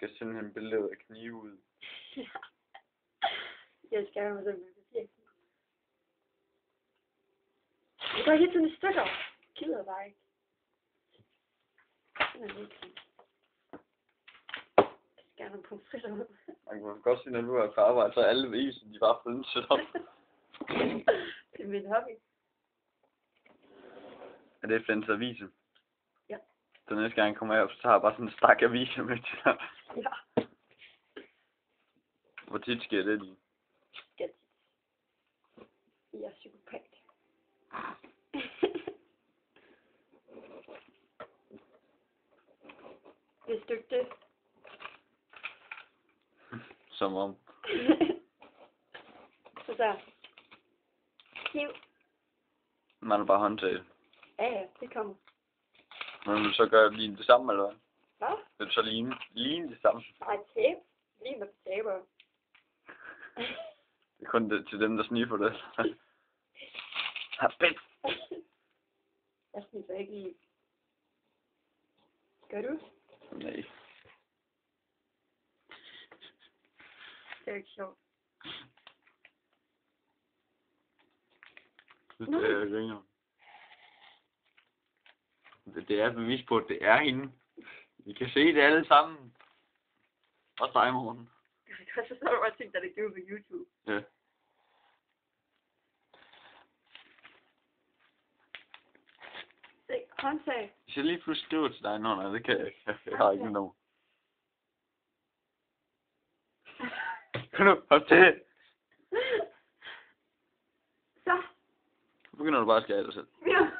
skal simpelthen billeder af knive ud. Ja. Jeg skal have mig sådan med papir. Det går helt sådan et stykke over. Gider bare ikke. Det er lidt fint. Jeg skal have nogle pomfritter ud. Man kan godt se, når du er på arbejde, så er alle isen, de bare flynsat op. Det er min hobby. Er det flænset aviser? Ja. Så næste gang jeg kommer herop, så tager jeg bare sådan en stak aviser med til dig. Ja. Hvor tit sker det lige? Skæt. Jeg er psykopat. Hvis du ikke det. Som om. Så der. Kniv. Man er bare håndtaget. Ja, det kommer. Men vil du så gøre lige det samme, eller hvad? Hvad? Vil du så ligne det samme? Nej, tape. Lige med taber. Det er kun det, til dem, der sniffer det. Fedt! Jeg sniffer ikke lige. Gør du? Nej. Det er ikke sjovt. Det er griner. Det er bevis på, at det er hende. Vi kan se det alle sammen. Også dig, Morten. Så har du bare tænkt dig, at det gjorde på YouTube. Ja. Se, håndtag. Hvis jeg lige pludselig skriver til dig, nej, det kan jeg ikke. Jeg har ikke noget. Kom nu, hop til. Så. Så begynder du bare at skære dig selv. Ja.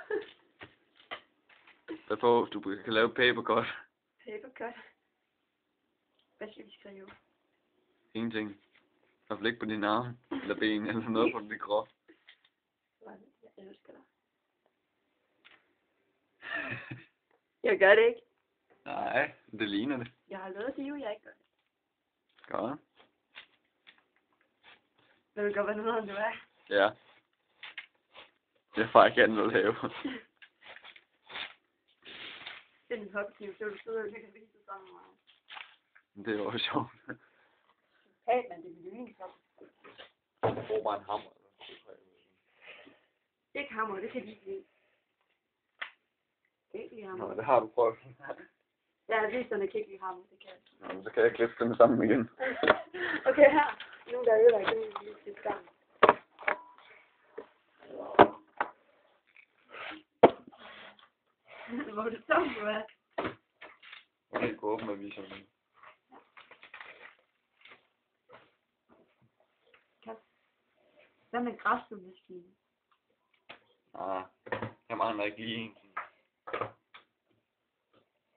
Hvad på, du kan lave papercut. Papercut. Hvad skal vi skrive? Ingenting. I hvert fald ikke på dine arme, eller ben, eller noget på din krop. Jeg elsker dig. Jeg gør det ikke. Nej, det ligner det. Jeg har lovet at sige, at jeg ikke gør det. Godt. Vil du godt være noget, om du er? Ja. Det er faktisk andet at lave. Det er en hobbykniv, så du sidder og lægger viset sammen med mig. Det er også sjovt. Hey, men det er min sammen. Jeg får bare en hammer. Ikke hammer, det kan de ikke lide. Det kan ikke lide hammer. Nå, det har du prøvet. Ja, viserne kan ikke lide hammer, det kan jeg. Nå, så kan jeg klippe dem sammen igen. Okay, her. Nu der er ødelagt, det er lige til gang. Hvor er det så, du er? Jeg kan gå åben med viserne. Hvad med græsslåmaskinen? Ah, jeg mangler ikke lige en.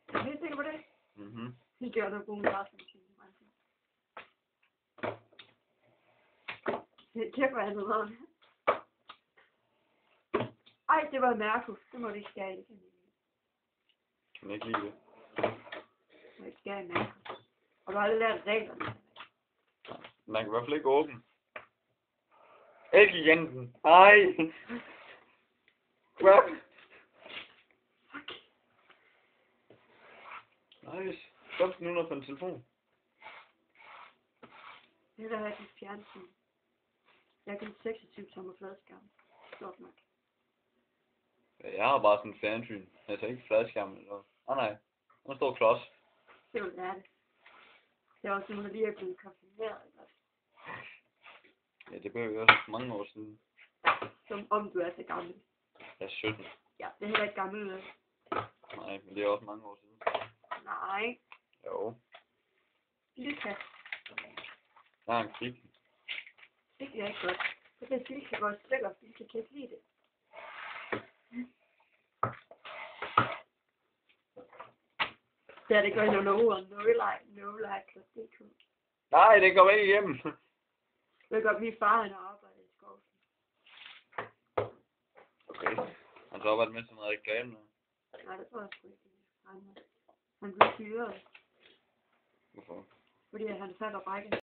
Er du helt sikker på det? Mhm. Vi gør noget god med græsslåmaskinen. Kæft, hvor er det noget. Ej, det var Markus. Det må du ikke skære i. Det Kan jeg ikke lide det? Du må ikke skære i Markus. Og du har aldrig lært reglerne. Man kan i hvert fald ikke åbne. Ikke Jensen. Nej. Hvad? Fuck. Nice. Stop nu noget på en telefon. Det er der er et fjernsyn. Jeg kan 26 tommer fladskærm. Stort nok. Jeg har bare sådan en fjernsyn. Altså ikke fladskærm eller noget. Nej. Nu står klods. Det vil lære det. Det er også sådan, at lige er blevet konfirmeret. Ja, det behøver jeg også mange år siden. Som om du er så gammel. Jeg er 17. Ja, det er heller ikke gammel. Nej, men det er også mange år siden. Nej. Jo. Silka. Jeg har en krig. Det bliver ikke godt. Så kan Silka gå og stykker, og Silka kan ikke lide det. Det er det går ind under ordet no-like.dk. Nej, det går ikke hjem. Det er godt, min far han har arbejdet i skoven. Okay. Han har arbejdet med sådan noget reklame nu. Nej, det tror jeg sgu ikke. Han blev fyret. Hvorfor? Fordi han faldt og brækket.